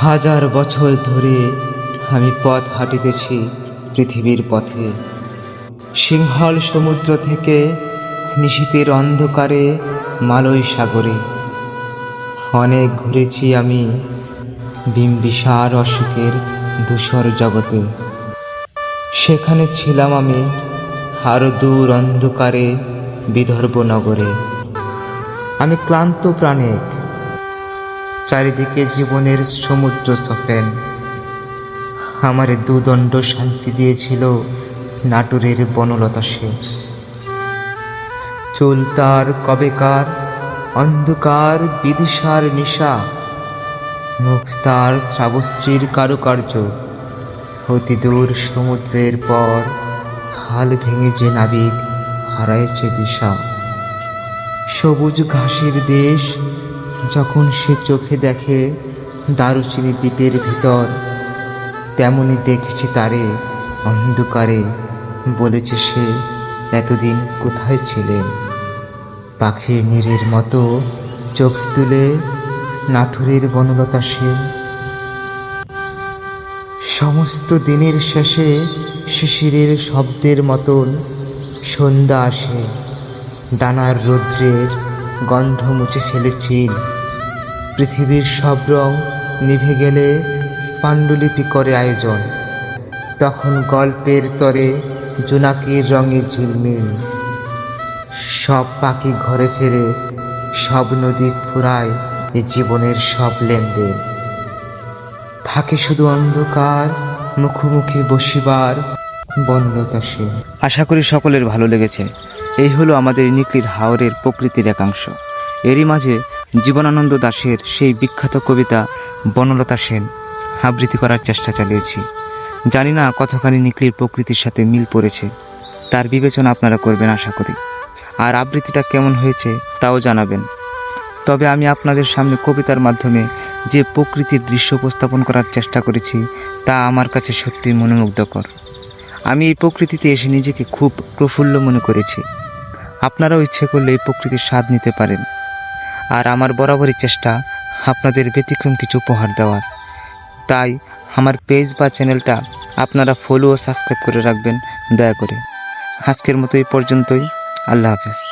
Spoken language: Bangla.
হাজার বছর ধরে আমি পথ হাঁটিতেছি পৃথিবীর পথে। সিংহল সমুদ্র থেকে নিশীথের অন্ধকারে মালয় সাগরে। অনেক ঘুরেছি আমি বিম্বিসার অশোকের ধূসর জগতে। সেখানে ছিলাম আমি আরো দূর অন্ধকারে বিদর্ভ নগরে। আমি ক্লান্ত প্রাণিক, চারিদিকে জীবনের সমুদ্র সফেন। আমারে দুদণ্ড শান্তি দিয়েছিল নাটুরের বনলতা সে। চুল তার কবেকার অন্ধকার বিদিশার নিশা, মুখ তার শ্রাবশ্রীর কারুকার্য। অতি দূর সমুদ্রের পর হাল ভেঙে যে নাবিক হারাইছে দিশা। সবুজ ঘাসের দেশ যখন সে চোখে দেখে দারুচিনি দ্বীপের ভিতর, তেমনি দেখেছে তারে অন্ধকারে। বলেছে সে, এতদিন কোথায় ছিলেন? পাখির নীড়ের মতো চোখ তুলে নাঠুরের বনলতা সে। সমস্ত দিনের শেষে শিশিরের শব্দের মতন সন্ধ্যা আসে। ডানার রৌদ্রের গন্ধ মুছে ফেলেছিল। পৃথিবীর সব রং নিভে গেলে পাণ্ডুলিপি করে আয়োজন। তখন গল্পের তরে জোনাকির রঙে ঝিলমিল। সব পাখি ঘরে ফেরে, সব নদী ফুরায় এ জীবনের সব লেনদেন। থাকে শুধু অন্ধকার মুখোমুখি বসিবার বনলতা সে। আশা করি সকলের ভালো লেগেছে। এই হলো আমাদের নিকলির হাওরের প্রকৃতির একাংশ। এরই মাঝে জীবনানন্দ দাশের সেই বিখ্যাত কবিতা বনলতা সেন আবৃত্তি করার চেষ্টা চালিয়েছি। জানি না কতখানি নিকলির প্রকৃতির সাথে মিল পড়েছে, তার বিবেচনা আপনারা করবেন আশা করি। আর আবৃত্তিটা কেমন হয়েছে তাও জানাবেন। তবে আমি আপনাদের সামনে কবিতার মাধ্যমে যে প্রকৃতির দৃশ্য উপস্থাপন করার চেষ্টা করেছি তা আমার কাছে সত্যিই মনোমুগ্ধকর। আমি এই প্রকৃতিতে এসে নিজেকে খুব প্রফুল্ল মনে করেছি। আপনারাও ইচ্ছে করলে এই প্রকৃতির স্বাদ নিতে পারেন। আর আমার বরাবরই চেষ্টা আপনাদের ব্যতিক্রম কিছু উপহার দেওয়ার। তাই আমার পেজ বা চ্যানেলটা আপনারা ফলো ও সাবস্ক্রাইব করে রাখবেন দয়া করে। আজকের মতো এই পর্যন্তই। আল্লাহ হাফেজ।